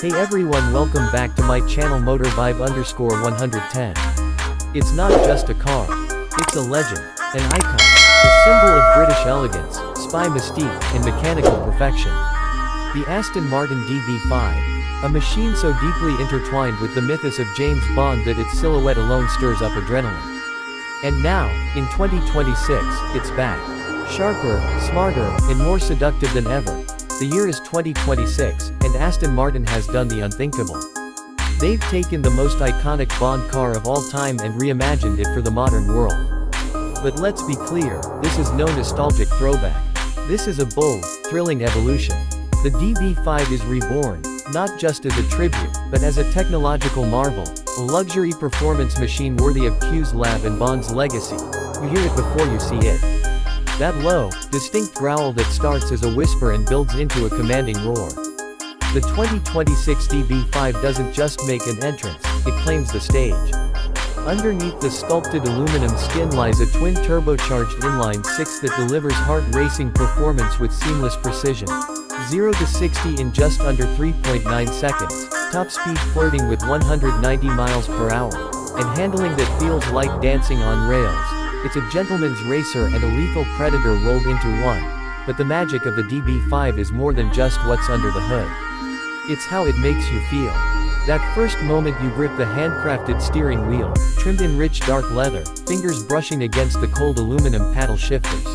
Hey everyone, welcome back to my channel motorvibe_110. It's not just a car. It's a legend, an icon, a symbol of British elegance, spy mystique, and mechanical perfection. The Aston Martin DB5, a machine so deeply intertwined with the mythos of James Bond that its silhouette alone stirs up adrenaline. And now, in 2026, it's back. Sharper, smarter, and more seductive than ever. The year is 2026, and Aston Martin has done the unthinkable. They've taken the most iconic Bond car of all time and reimagined it for the modern world. But let's be clear, this is no nostalgic throwback. This is a bold, thrilling evolution. The DB5 is reborn, not just as a tribute, but as a technological marvel, a luxury performance machine worthy of Q's lab and Bond's legacy. You hear it before you see it. That low, distinct growl that starts as a whisper and builds into a commanding roar. The 2026 DB5 doesn't just make an entrance, it claims the stage. Underneath the sculpted aluminum skin lies a twin turbocharged inline-six that delivers heart-racing performance with seamless precision. 0 to 60 in just under 3.9 seconds, top speed flirting with 190 miles per hour, and handling that feels like dancing on rails. It's a gentleman's racer and a lethal predator rolled into one. But the magic of the DB5 is more than just what's under the hood. It's how it makes you feel. That first moment you grip the handcrafted steering wheel, trimmed in rich dark leather, fingers brushing against the cold aluminum paddle shifters.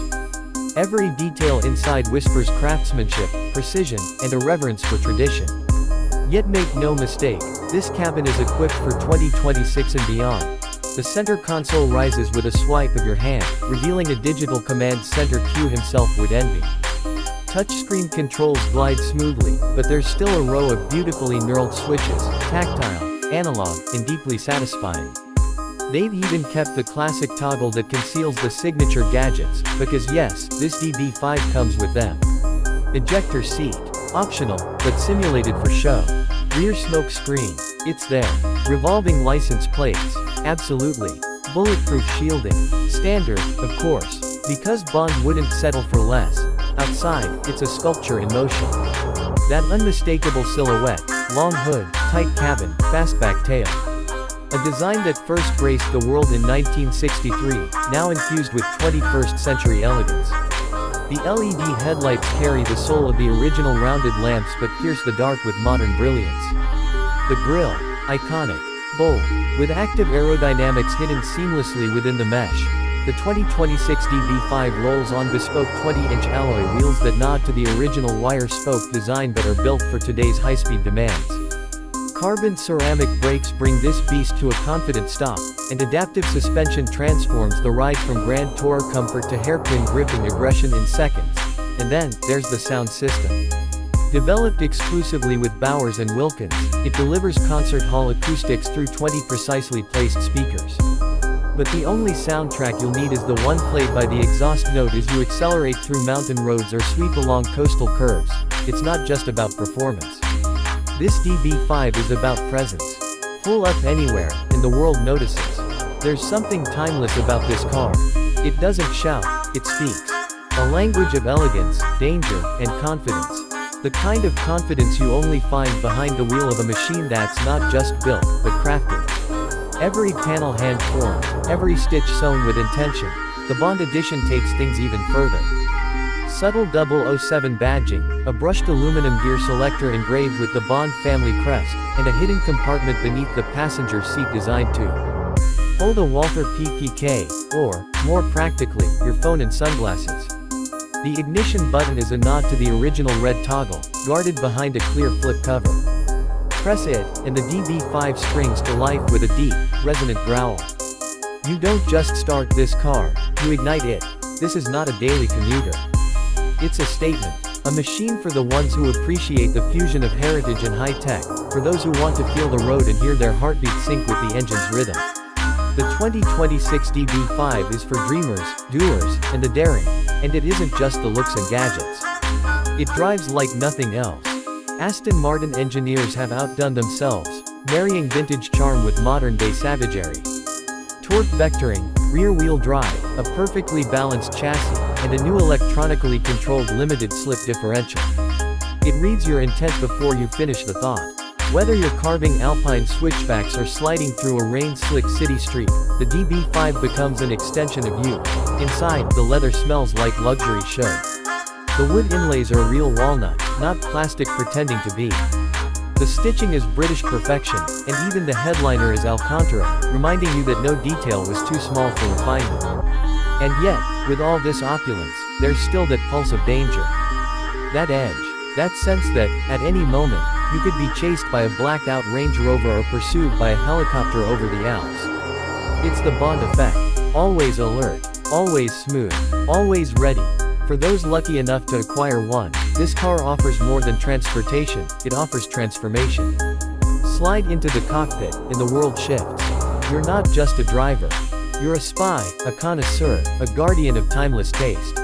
Every detail inside whispers craftsmanship, precision, and a reverence for tradition. Yet make no mistake, this cabin is equipped for 2026 and beyond. The center console rises with a swipe of your hand, revealing a digital command center Q himself would envy. Touchscreen controls glide smoothly, but there's still a row of beautifully knurled switches, tactile, analog, and deeply satisfying. They've even kept the classic toggle that conceals the signature gadgets, because yes, this DB5 comes with them. Ejector seat, optional, but simulated for show. Rear smoke screen, it's there. Revolving license plates, absolutely. Bulletproof shielding, standard, of course, because Bond wouldn't settle for less. Outside, it's a sculpture in motion. That unmistakable silhouette, long hood, tight cabin, fastback tail. A design that first graced the world in 1963, now infused with 21st century elegance. The LED headlights carry the soul of the original rounded lamps but pierce the dark with modern brilliance. The grille, iconic, bold, with active aerodynamics hidden seamlessly within the mesh. The 2026 DB5 rolls on bespoke 20-inch alloy wheels that nod to the original wire spoke design but are built for today's high-speed demands. Carbon ceramic brakes bring this beast to a confident stop, and adaptive suspension transforms the ride from grand tour comfort to hairpin gripping aggression in seconds. And then, there's the sound system. Developed exclusively with Bowers & Wilkins, it delivers concert hall acoustics through 20 precisely placed speakers. But the only soundtrack you'll need is the one played by the exhaust note as you accelerate through mountain roads or sweep along coastal curves. It's not just about performance. This DB5 is about presence. Pull up anywhere, and the world notices. There's something timeless about this car. It doesn't shout, it speaks. A language of elegance, danger, and confidence. The kind of confidence you only find behind the wheel of a machine that's not just built, but crafted. Every panel hand-formed, every stitch sewn with intention. The Bond edition takes things even further. Subtle 007 badging, a brushed aluminum gear selector engraved with the Bond family crest, and a hidden compartment beneath the passenger seat designed to hold a Walther PPK, or, more practically, your phone and sunglasses. The ignition button is a nod to the original red toggle, guarded behind a clear flip cover. Press it, and the DB5 springs to life with a deep, resonant growl. You don't just start this car, you ignite it. This is not a daily commuter. It's a statement. A machine for the ones who appreciate the fusion of heritage and high-tech, for those who want to feel the road and hear their heartbeat sync with the engine's rhythm. The 2026 DB5 is for dreamers, doers, and the daring. And it isn't just the looks and gadgets. It drives like nothing else. Aston Martin engineers have outdone themselves, marrying vintage charm with modern-day savagery. Torque vectoring, rear-wheel drive, a perfectly balanced chassis, and a new electronically controlled limited slip differential. It reads your intent before you finish the thought. Whether you're carving alpine switchbacks or sliding through a rain-slick city street, the DB5 becomes an extension of you. Inside, the leather smells like luxury should. The wood inlays are real walnut, not plastic pretending to be. The stitching is British perfection, and even the headliner is Alcantara, reminding you that no detail was too small for refinement. And yet, with all this opulence, there's still that pulse of danger. That edge. That sense that, at any moment, you could be chased by a blacked-out Range Rover or pursued by a helicopter over the Alps. It's the Bond effect. Always alert. Always smooth. Always ready. For those lucky enough to acquire one, this car offers more than transportation, it offers transformation. Slide into the cockpit, and the world shifts. You're not just a driver. You're a spy, a connoisseur, a guardian of timeless taste.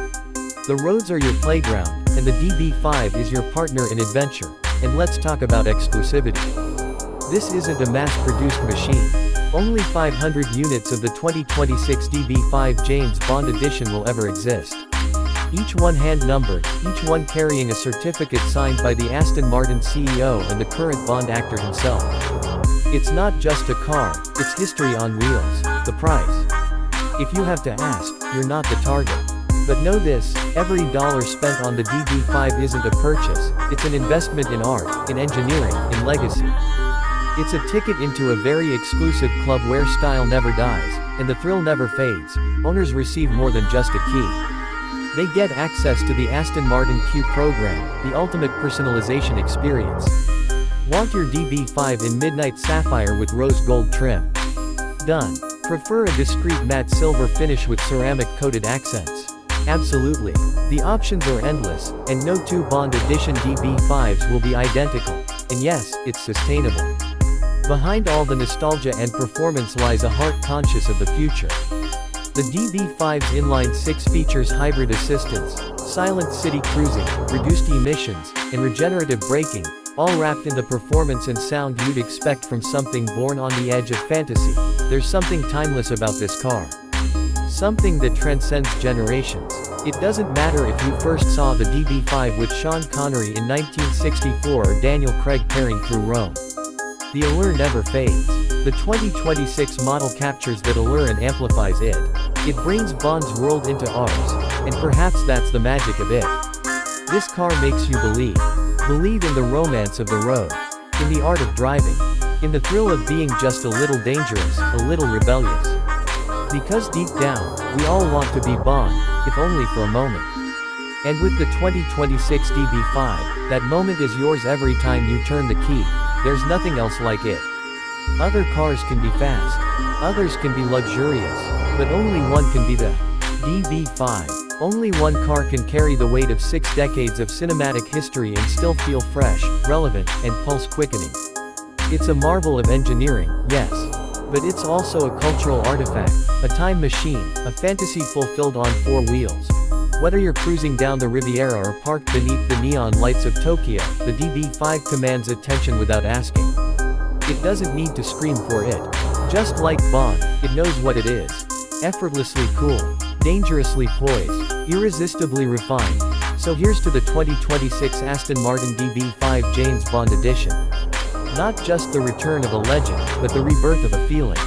The roads are your playground, and the DB5 is your partner in adventure. And let's talk about exclusivity. This isn't a mass-produced machine. Only 500 units of the 2026 DB5 James Bond edition will ever exist. Each one hand-numbered, each one carrying a certificate signed by the Aston Martin CEO and the current Bond actor himself. It's not just a car, it's history on wheels. The price. If you have to ask, you're not the target. But know this, every dollar spent on the DB5 isn't a purchase, it's an investment in art, in engineering, in legacy. It's a ticket into a very exclusive club where style never dies, and the thrill never fades. Owners receive more than just a key. They get access to the Aston Martin Q program, the ultimate personalization experience. Want your DB5 in midnight sapphire with rose gold trim? Done. Prefer a discreet matte silver finish with ceramic-coated accents? Absolutely. The options are endless, and no two Bond Edition DB5s will be identical. And yes, it's sustainable. Behind all the nostalgia and performance lies a heart conscious of the future. The DB5's inline-6 features hybrid assistance, silent city cruising, reduced emissions, and regenerative braking, all wrapped in the performance and sound you'd expect from something born on the edge of fantasy. There's something timeless about this car. Something that transcends generations. It doesn't matter if you first saw the DB5 with Sean Connery in 1964 or Daniel Craig tearing through Rome. The allure never fades. The 2026 model captures that allure and amplifies it. It brings Bond's world into ours, and perhaps that's the magic of it. This car makes you believe. Believe in the romance of the road. In the art of driving. In the thrill of being just a little dangerous, a little rebellious. Because deep down, we all want to be Bond, if only for a moment. And with the 2026 DB5, that moment is yours every time you turn the key. There's nothing else like it. Other cars can be fast. Others can be luxurious. But only one can be the DB5. Only one car can carry the weight of 6 decades of cinematic history and still feel fresh, relevant, and pulse-quickening. It's a marvel of engineering, yes. But it's also a cultural artifact, a time machine, a fantasy fulfilled on 4 wheels. Whether you're cruising down the Riviera or parked beneath the neon lights of Tokyo, the DB5 commands attention without asking. It doesn't need to scream for it. Just like Bond, it knows what it is. Effortlessly cool, dangerously poised, irresistibly refined. So here's to the 2026 Aston Martin DB5 James Bond Edition. Not just the return of a legend, but the rebirth of a feeling.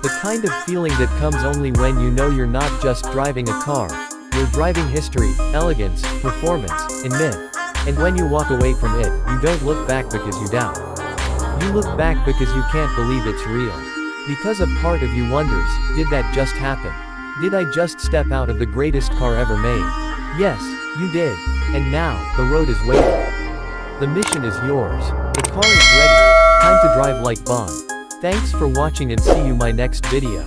The kind of feeling that comes only when you know you're not just driving a car, you're driving history, elegance, performance, and myth. And when you walk away from it, you don't look back because you doubt. You look back because you can't believe it's real. Because a part of you wonders, did that just happen? Did I just step out of the greatest car ever made? Yes, you did. And now, the road is waiting. The mission is yours. The car is ready. Time to drive like Bond. Thanks for watching and see you my next video.